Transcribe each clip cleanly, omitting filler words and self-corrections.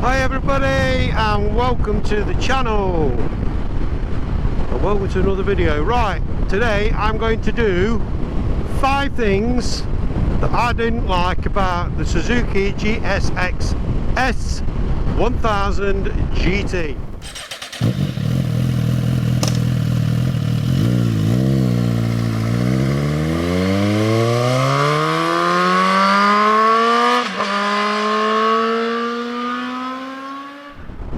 Hi everybody, and welcome to the channel, and welcome to another video. Right, today I'm going to do 5 things that I didn't like about the Suzuki GSX S1000 GT.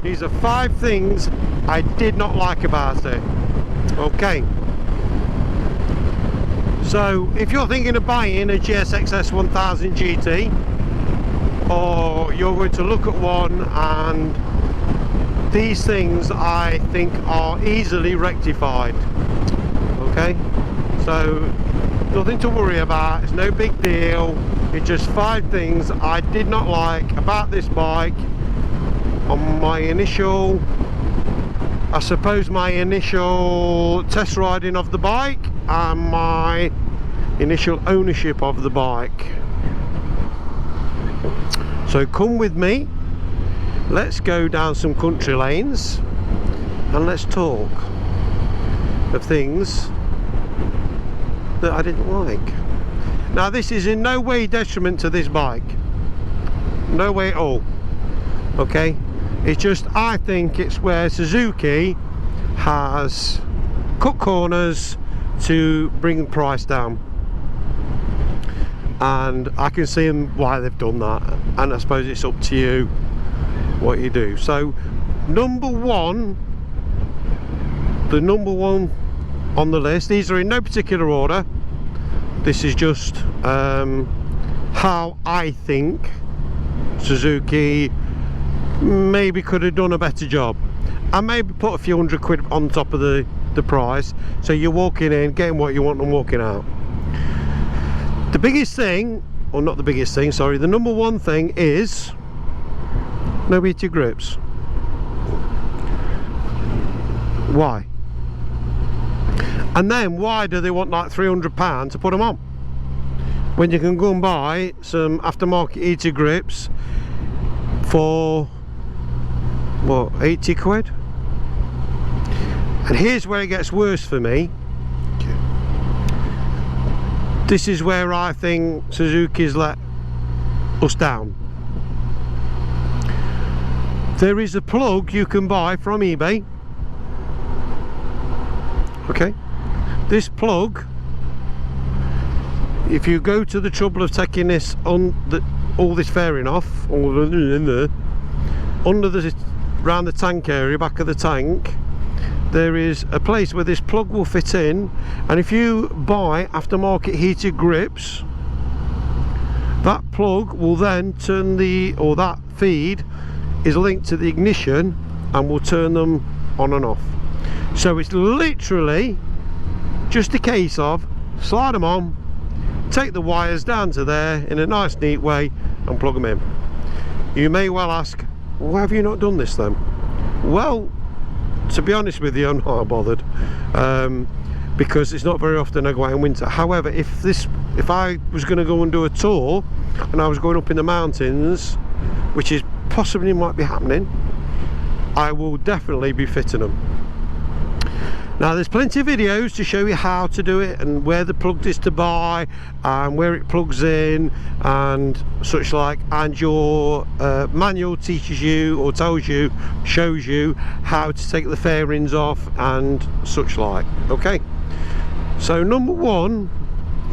These are 5 things I did not like about it. Okay. So if you're thinking of buying a GSX S1000 GT, or you're going to look at one, and these things I think are easily rectified. Okay. So nothing to worry about. It's no big deal. It's just 5 things I did not like about this bike. On my initial, I suppose my initial test riding of the bike and my initial ownership of the bike. So come with me, let's go down some country lanes and let's talk of things that I didn't like. Now this is in no way detriment to this bike, no way at all, okay? It's just, I think it's where Suzuki has cut corners to bring the price down, and I can see why they've done that, and I suppose it's up to you what you do. So number one on the list, these are in no particular order, this is just how I think Suzuki maybe could have done a better job, and maybe put a few £100 on top of the price, so you're walking in getting what you want and walking out. The biggest thing, or not the biggest thing, sorry, the number one thing is no heated grips. Why? And then why do they want like £300 to put them on when you can go and buy some aftermarket heated grips for what, 80 quid? And here's where it gets worse for me. This is where I think Suzuki's let us down. There is a plug you can buy from eBay. Okay, this plug, if you go to the trouble of taking this on all this fairing off, under the around the tank area, back of the tank, there is a place where this plug will fit in, and if you buy aftermarket heated grips, that plug will then turn that feed is linked to the ignition and will turn them on and off. So it's literally just a case of slide them on, take the wires down to there in a nice neat way and plug them in. You may well ask, why have you not done this then? Well, to be honest with you, I'm not bothered, because it's not very often I go out in winter. However, if I was going to go and do a tour and I was going up in the mountains, which is possibly might be happening, I will definitely be fitting them. Now there's plenty of videos to show you how to do it, and where the plug is to buy and where it plugs in and such like, and your manual teaches you or shows you how to take the fairings off and such like. Okay, so number one,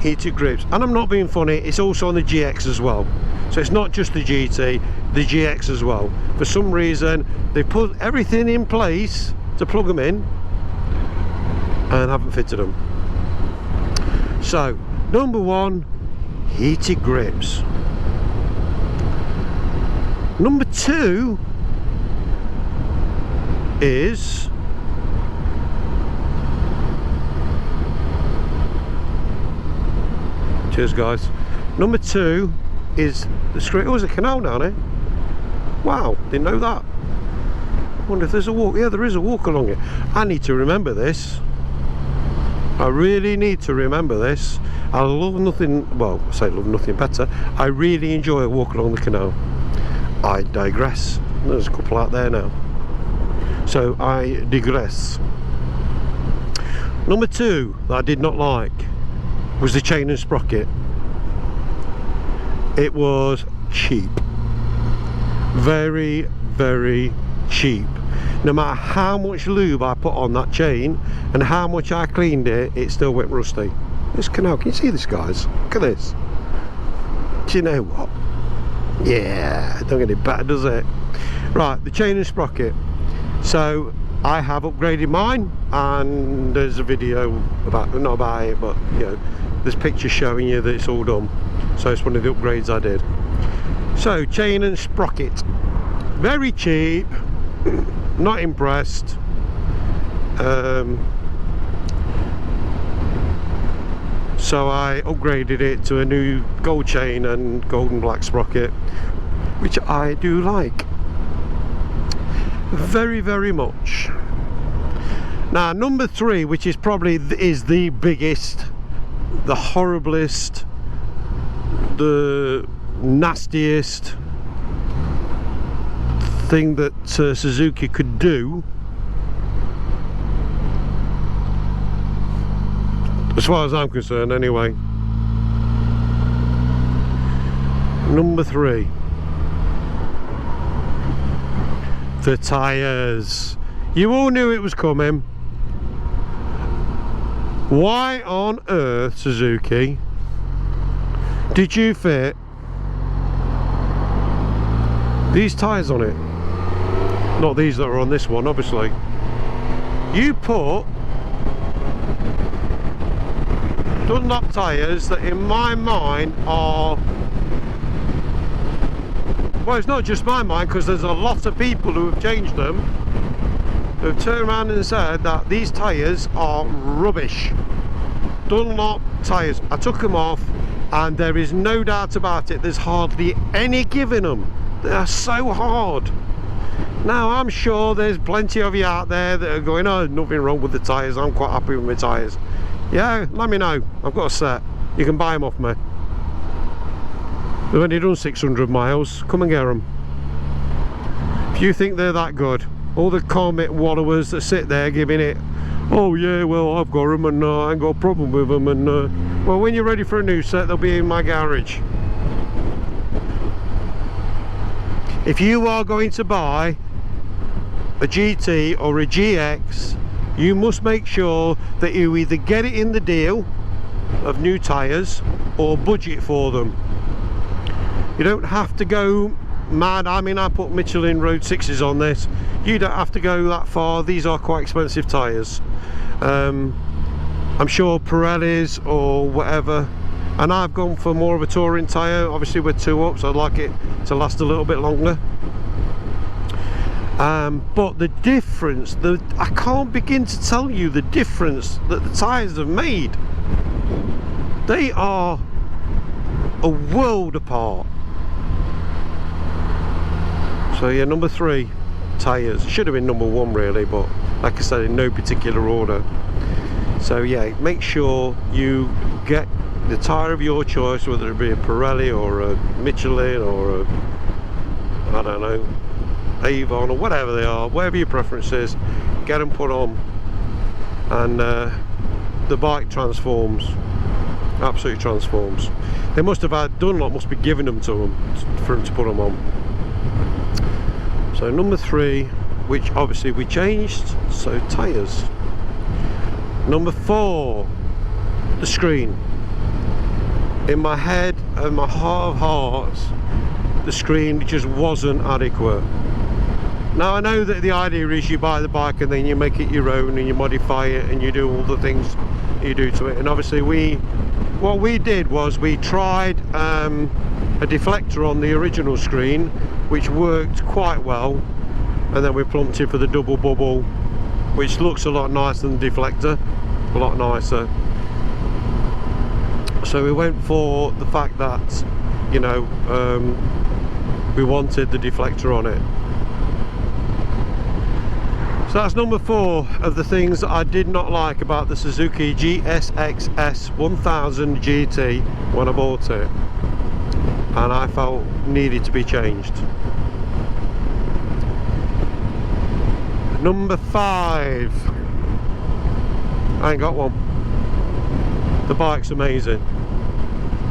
heated grips. And I'm not being funny, it's also on the GX as well, so it's not just the GT, the GX as well. For some reason they put everything in place to plug them in and haven't fitted them. So number one, heated grips. Number two is cheers guys. Number two is the screen. Oh, there's a canal down here. Wow, didn't know that. Wonder if there's a walk. Yeah, there is a walk along it. I need to remember this. I really need to remember this. I love nothing, well, I say love nothing better. I really enjoy a walk along the canal. I digress. there's a couple out there now. So I digress. Number 2 that I did not like was the chain and sprocket. It was cheap. Very, very cheap. No matter how much lube I put on that chain and how much I cleaned it, it still went rusty. This canal, can you see this, guys? Look at this. Do you know what? Yeah, don't get it better, does it? Right, the chain and sprocket. So I have upgraded mine, and there's a video about, not about it, but you know, there's pictures showing you that it's all done. So it's one of the upgrades I did. So chain and sprocket, very cheap. Not impressed. So I upgraded it to a new gold chain and gold and black sprocket, which I do like very, very much. Now number 3, which is probably is the biggest, the horriblest, the nastiest thing that Suzuki could do, as far as I'm concerned anyway. Number 3, the tyres. You all knew it was coming. Why on earth, Suzuki, did you fit these tyres on it? Not these that are on this one, obviously. You put Dunlop tyres that in my mind are, well, it's not just my mind, because there's a lot of people who have changed them, who have turned around and said that these tyres are rubbish. Dunlop tyres. I took them off and there is no doubt about it, there's hardly any give in them. They are so hard. Now I'm sure there's plenty of you out there that are going, oh, nothing wrong with the tyres, I'm quite happy with my tyres. Yeah, let me know, I've got a set, you can buy them off me. They've only done 600 miles, come and get them. If you think they're that good, all the comet wallowers that sit there giving it, oh yeah, well I've got them and I ain't got a problem with them, and well, when you're ready for a new set, they'll be in my garage. If you are going to buy a GT or a GX, you must make sure that you either get it in the deal of new tyres or budget for them. You don't have to go mad. I mean, I put Michelin Road 6s on this. You don't have to go that far. These are quite expensive tyres. I'm sure Pirellis or whatever, and I've gone for more of a touring tyre. Obviously we're 2 up, so I'd like it to last a little bit longer. But the difference, I can't begin to tell you the difference that the tyres have made. They are a world apart. So yeah, number 3, tyres. Should have been number 1 really, but like I said, in no particular order. So yeah, make sure you get the tyre of your choice, whether it be a Pirelli or a Michelin or a, I don't know, Avon or whatever they are, whatever your preference is, get them put on, and the bike transforms, absolutely transforms. They must have had, Dunlop must be giving them to them for them to put them on. So number 3, which obviously we changed, so tyres. Number 4, the screen. In my head and my heart of hearts, the screen just wasn't adequate. Now I know that the idea is you buy the bike and then you make it your own and you modify it and you do all the things you do to it, and obviously what we did was we tried a deflector on the original screen, which worked quite well, and then we plumped in for the double bubble, which looks a lot nicer than the deflector, a lot nicer. So we went for the fact that, you know, we wanted the deflector on it. So that's number 4 of the things that I did not like about the Suzuki GSX S1000 GT when I bought it, and I felt needed to be changed. Number 5. I ain't got one. The bike's amazing.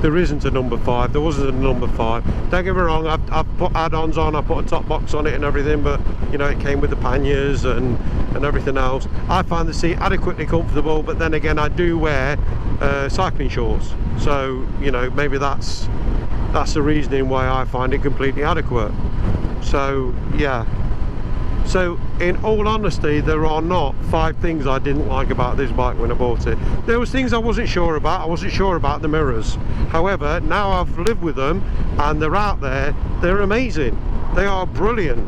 There isn't a number 5. There wasn't a number 5. Don't get me wrong, I've put add-ons on, I put a top box on it and everything, but you know, it came with the panniers and everything else. I find the seat adequately comfortable, but then again, I do wear cycling shorts, so you know, maybe that's the reasoning why I find it completely adequate. So yeah. So in all honesty, there are not 5 things I didn't like about this bike when I bought it. There was things I wasn't sure about. I wasn't sure about the mirrors. However, now I've lived with them and they're out there, they're amazing. They are brilliant.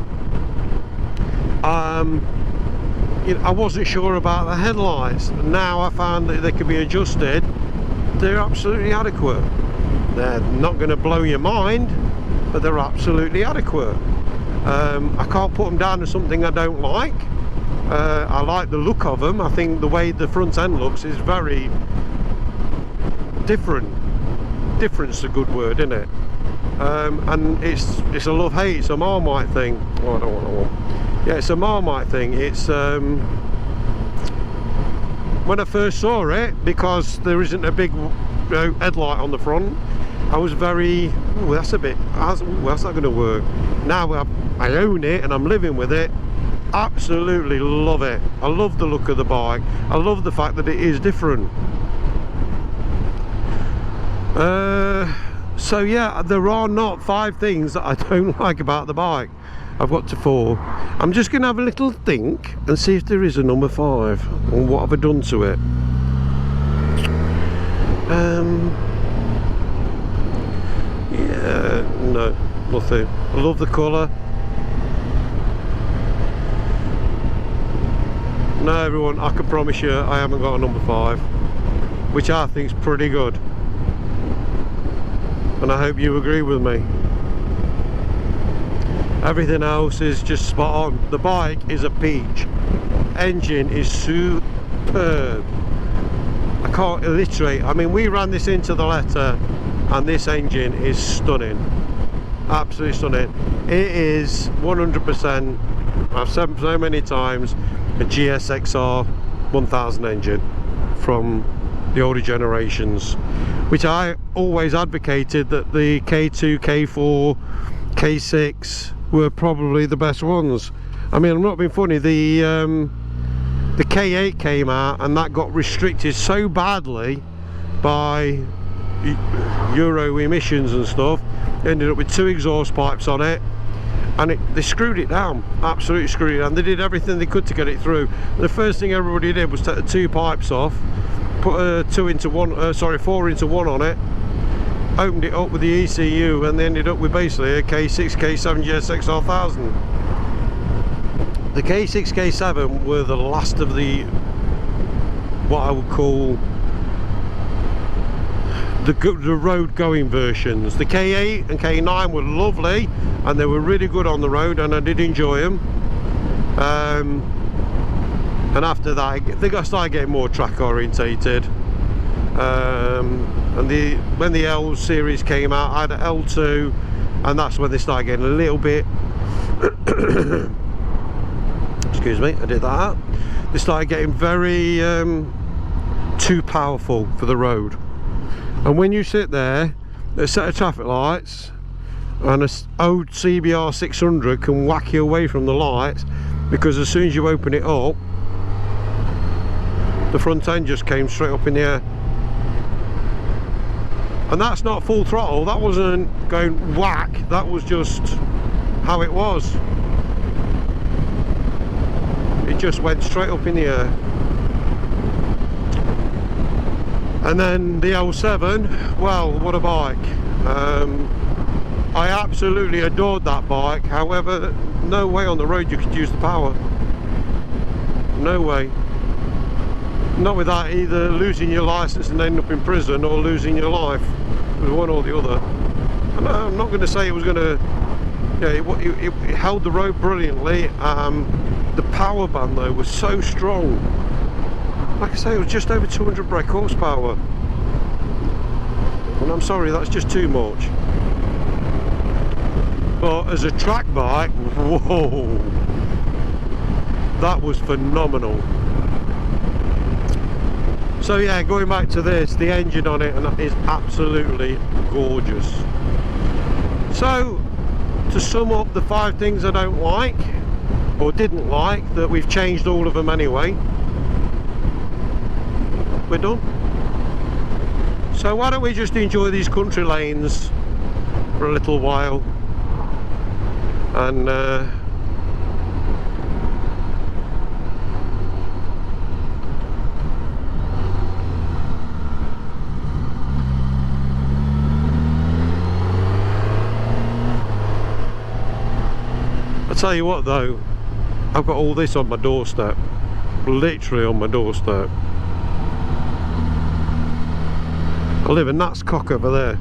You know, I wasn't sure about the headlights. Now I found that they can be adjusted. They're absolutely adequate. They're not going to blow your mind, but they're absolutely adequate. I can't put them down as something I don't like. I like the look of them. I think the way the front end looks is very different. Different's a good word, isn't it? And it's a love-hate. It's a Marmite thing. Oh, I don't want that one. Yeah, it's a Marmite thing. It's when I first saw it, because there isn't a big headlight on the front, I was very, oh, that's a bit, that's not going to work. Now I own it and I'm living with it. Absolutely love it. I love the look of the bike. I love the fact that it is different. So yeah, there are not 5 things that I don't like about the bike. I've got to 4. I'm just going to have a little think and see if there is a number 5 and what have I done to it. Yeah, no, nothing. I love the colour. No, everyone, I can promise you I haven't got a number 5, which I think is pretty good. And I hope you agree with me. Everything else is just spot on. The bike is a peach. Engine is superb. I can't alliterate. I mean, we ran this into the letter and this engine is stunning. Absolutely stunning. It is 100%, I've said so many times, a GSX S1000 engine from the older generations, which I always advocated that the K2, K4, K6 were probably the best ones. I mean, I'm not being funny, the K8 came out and that got restricted so badly by Euro emissions and stuff. Ended up with 2 exhaust pipes on it, and they screwed it down, absolutely screwed it down. They did everything they could to get it through. The first thing everybody did was take the 2 pipes off, put a 4 into 1 on it, opened it up with the ECU, and they ended up with basically a K6, K7 GSX S1000. The K6, K7 were the last of the, what I would call the road going versions. The K8 and K9 were lovely and they were really good on the road, and I did enjoy them. And after that I think I started getting more track orientated. And when the L series came out, I had an L2, and that's when they started getting a little bit excuse me, I did that. They started getting very too powerful for the road. And when you sit there, a set of traffic lights and an old CBR 600 can whack you away from the lights, because as soon as you open it up, the front end just came straight up in the air. And that's not full throttle, that wasn't going whack, that was just how it was. It just went straight up in the air. And then the L7, well, what a bike. I absolutely adored that bike. However, no way on the road you could use the power. No way. Not without either losing your license and ending up in prison, or losing your life. It was one or the other. And I'm not going to say it was going to, yeah, it held the road brilliantly. The power band though was so strong. Like I say, it was just over 200 brake horsepower. And I'm sorry, that's just too much. But as a track bike, whoa. that was phenomenal. So yeah, going back to this, the engine on it, and that is absolutely gorgeous. So to sum up the 5 things I don't like, or didn't like, that we've changed all of them anyway, we're done. So why don't we just enjoy these country lanes for a little while, and I'll tell you what though, I've got all this on my doorstep, literally on my doorstep. I live in Nat's Cock over there.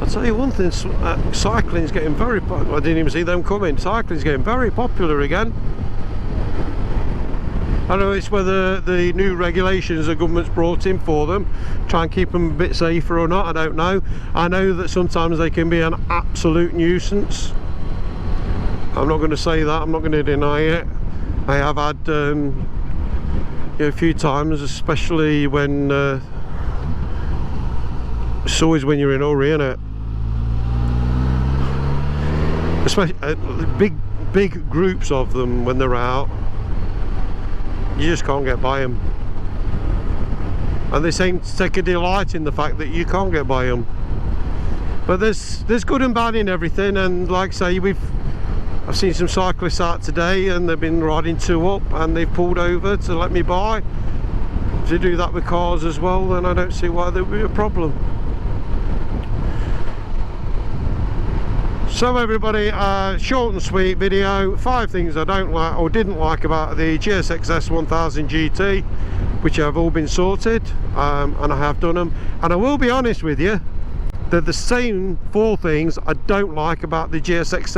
I'll tell you one thing, cycling's getting very popular. I didn't even see them coming. Cycling's getting very popular again. I don't know it's whether the new regulations the government's brought in for them try and keep them a bit safer or not, I don't know. I know that sometimes they can be an absolute nuisance. I'm not going to say that, I'm not going to deny it. I have had you know, a few times, especially when it's always when you're in a hurry, isn't it? Especially big groups of them when they're out. You just can't get by them, and they seem to take a delight in the fact that you can't get by them. But there's good and bad in everything, and like I say, I've seen some cyclists out today and they've been riding 2 up and they've pulled over to let me by. If they do that with cars as well, then I don't see why there would be a problem. So everybody, short and sweet video, 5 things I don't like or didn't like about the GSX S1000 GT, which have all been sorted, and I have done them. And I will be honest with you, they're the same 4 things I don't like about the GSX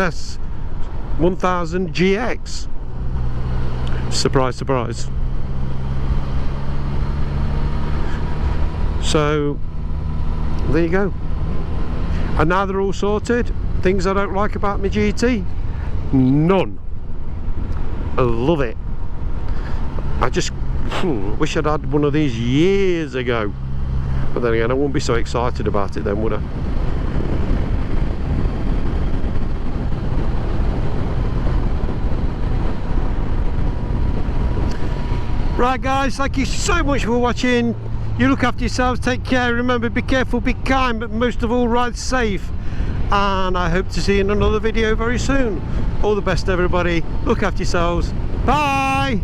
S1000 GX. Surprise, surprise. So there you go. And now they're all sorted. Things I don't like about my GT? None. I love it. I just wish I'd had one of these years ago. But then again, I wouldn't be so excited about it then, would I? Right guys, thank you so much for watching. You look after yourselves, take care, remember, be careful, be kind, but most of all, ride safe. And I hope to see you in another video very soon. All the best everybody, look after yourselves, bye.